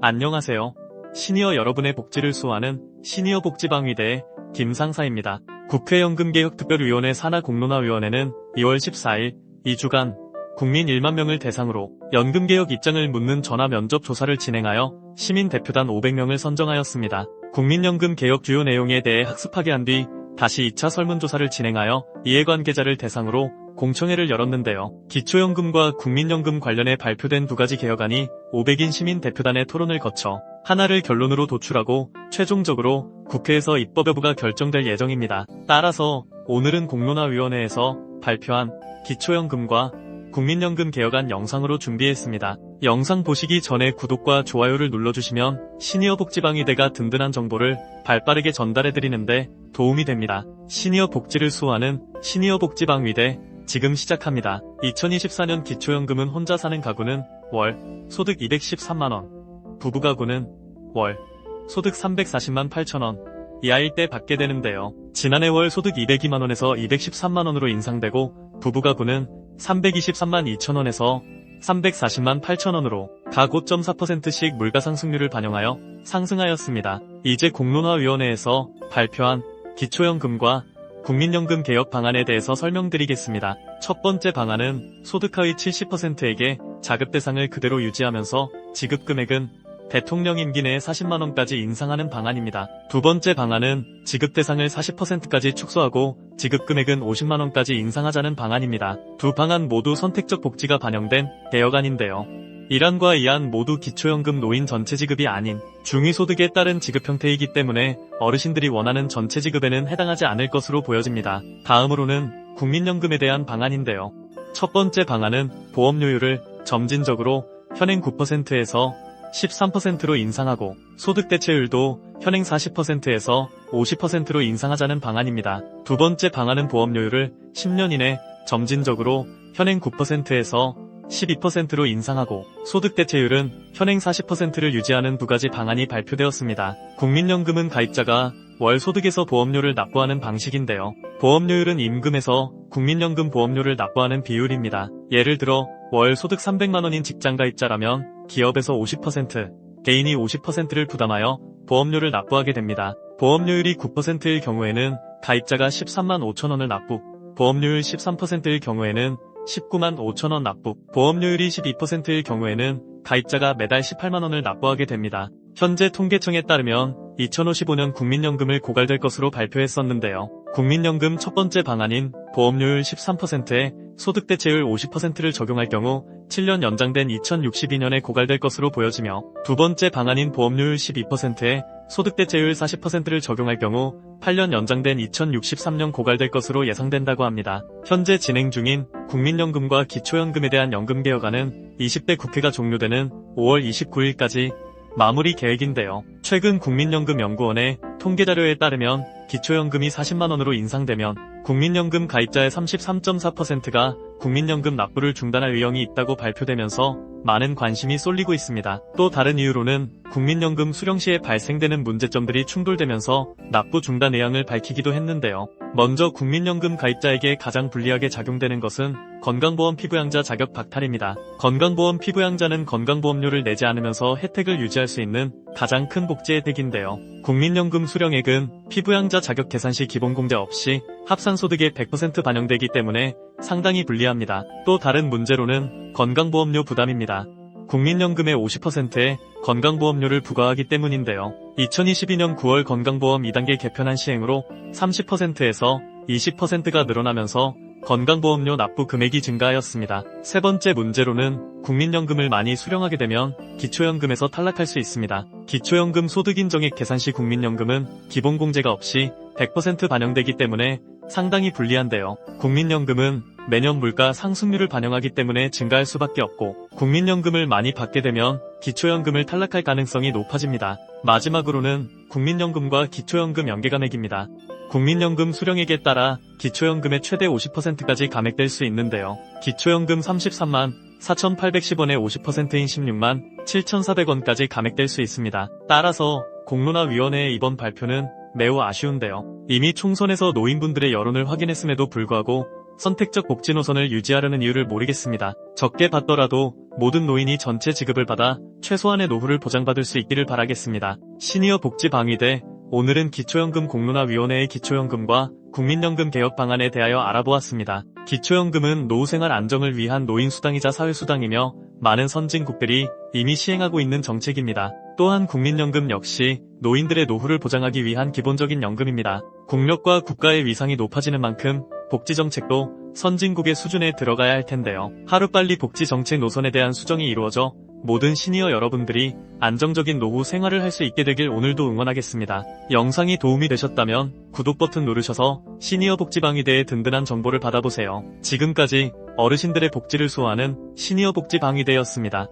안녕하세요. 시니어 여러분의 복지를 수호하는 시니어 복지방위대의 김상사입니다. 국회 연금개혁특별위원회 산하공론화위원회는 2월 14일 2주간 국민 1만 명을 대상으로 연금개혁 입장을 묻는 전화 면접 조사를 진행하여 시민 대표단 500명을 선정하였습니다. 국민연금 개혁 주요 내용에 대해 학습하게 한 뒤 다시 2차 설문조사를 진행하여 이해관계자를 대상으로 공청회를 열었는데요. 기초연금과 국민연금 관련해 발표된 두 가지 개혁안이 500인 시민 대표단의 토론을 거쳐 하나를 결론으로 도출하고 최종적으로 국회에서 입법 여부가 결정될 예정입니다. 따라서 오늘은 공론화위원회에서 발표한 기초연금과 국민연금 개혁안 영상으로 준비했습니다. 영상 보시기 전에 구독과 좋아요를 눌러주시면 시니어 복지방위대가 든든한 정보를 발빠르게 전달해드리는데 도움이 됩니다. 시니어 복지를 수호하는 시니어 복지방위대 지금 시작합니다. 2024년 기초연금은 혼자 사는 가구는 월 소득 213만원, 부부 가구는 월 소득 340만 8천원 이하일 때 받게 되는데요. 지난해 월 소득 202만원에서 213만원으로 인상되고 부부 가구는 323만 2천원에서 340만 8천원으로 각 5.4%씩 물가상승률을 반영하여 상승하였습니다. 이제 공론화위원회에서 발표한 기초연금과 국민연금 개혁 방안에 대해서 설명드리겠습니다. 첫 번째 방안은 소득 하위 70%에게 자급 대상을 그대로 유지하면서 지급 금액은 대통령 임기 내에 40만원까지 인상하는 방안입니다. 두 번째 방안은 지급 대상을 40%까지 축소하고 지급 금액은 50만원까지 인상하자는 방안입니다. 두 방안 모두 선택적 복지가 반영된 개혁안인데요. 1안과 2안 모두 기초연금 노인 전체 지급이 아닌 중위소득에 따른 지급 형태이기 때문에 어르신들이 원하는 전체 지급에는 해당하지 않을 것으로 보여집니다. 다음으로는 국민연금에 대한 방안인데요. 첫 번째 방안은 보험료율을 점진적으로 현행 9%에서 13%로 인상하고 소득 대체율도 현행 40%에서 50%로 인상하자는 방안입니다. 두 번째 방안은 보험료율을 10년 이내 점진적으로 현행 9%에서 12%로 인상하고 소득 대체율은 현행 40%를 유지하는 두 가지 방안이 발표되었습니다. 국민연금은 가입자가 월 소득에서 보험료를 납부하는 방식인데요. 보험료율은 임금에서 국민연금 보험료를 납부하는 비율입니다. 예를 들어 월 소득 300만원인 직장가입자라면 기업에서 50%, 개인이 50%를 부담하여 보험료를 납부하게 됩니다. 보험료율이 9%일 경우에는 가입자가 13만 5천원을 납부, 보험료율 13%일 경우에는 19만 5천원 납부, 보험료율이 12%일 경우에는 가입자가 매달 18만원을 납부하게 됩니다. 현재 통계청에 따르면 2055년 국민연금을 고갈될 것으로 발표했었는데요. 국민연금 첫 번째 방안인 보험료율 13%에 소득 대체율 50%를 적용할 경우 7년 연장된 2062년에 고갈될 것으로 보여지며 두 번째 방안인 보험료율 12%에 소득 대체율 40%를 적용할 경우 8년 연장된 2063년 고갈될 것으로 예상된다고 합니다. 현재 진행 중인 국민연금과 기초연금에 대한 연금개혁안은 20대 국회가 종료되는 5월 29일까지 마무리 계획인데요. 최근 국민연금연구원의 통계자료에 따르면 기초연금이 40만원으로 인상되면 국민연금 가입자의 33.4%가 국민연금 납부를 중단할 의향이 있다고 발표되면서 많은 관심이 쏠리고 있습니다. 또 다른 이유로는 국민연금 수령 시에 발생되는 문제점들이 충돌되면서 납부 중단 의향을 밝히기도 했는데요. 먼저 국민연금 가입자에게 가장 불리하게 작용되는 것은 건강보험 피부양자 자격 박탈입니다. 건강보험 피부양자는 건강보험료를 내지 않으면서 혜택을 유지할 수 있는 가장 큰 복지 혜택인데요. 국민연금 수령액은 피부양자 자격 계산 시 기본공제 없이 합산소득의 100% 반영되기 때문에 상당히 불리합니다. 또 다른 문제로는 건강보험료 부담입니다. 국민연금의 50%에 건강보험료를 부과하기 때문인데요. 2022년 9월 건강보험 2단계 개편안 시행으로 30%에서 20%가 늘어나면서 건강보험료 납부 금액이 증가하였습니다. 세 번째 문제로는 국민연금을 많이 수령하게 되면 기초연금에서 탈락할 수 있습니다. 기초연금 소득인정액 계산 시 국민연금은 기본공제가 없이 100% 반영되기 때문에 상당히 불리한데요. 국민연금은 매년 물가 상승률을 반영하기 때문에 증가할 수밖에 없고 국민연금을 많이 받게 되면 기초연금을 탈락할 가능성이 높아집니다. 마지막으로는 국민연금과 기초연금 연계감액입니다. 국민연금 수령액에 따라 기초연금의 최대 50%까지 감액될 수 있는데요. 기초연금 33만 4,810원의 50%인 16만 7,400원까지 감액될 수 있습니다. 따라서 공론화위원회의 이번 발표는 매우 아쉬운데요. 이미 총선에서 노인분들의 여론을 확인했음에도 불구하고 선택적 복지 노선을 유지하려는 이유를 모르겠습니다. 적게 받더라도 모든 노인이 전체 지급을 받아 최소한의 노후를 보장받을 수 있기를 바라겠습니다. 시니어 복지방위대, 오늘은 기초연금 공론화위원회의 기초연금과 국민연금 개혁 방안에 대하여 알아보았습니다. 기초연금은 노후생활 안정을 위한 노인수당이자 사회수당이며 많은 선진국들이 이미 시행하고 있는 정책입니다. 또한 국민연금 역시 노인들의 노후를 보장하기 위한 기본적인 연금입니다. 국력과 국가의 위상이 높아지는 만큼 복지정책도 선진국의 수준에 들어가야 할 텐데요. 하루빨리 복지정책 노선에 대한 수정이 이루어져 모든 시니어 여러분들이 안정적인 노후 생활을 할 수 있게 되길 오늘도 응원하겠습니다. 영상이 도움이 되셨다면 구독 버튼 누르셔서 시니어 복지방위대의 든든한 정보를 받아보세요. 지금까지 어르신들의 복지를 수호하는 시니어 복지방위대였습니다.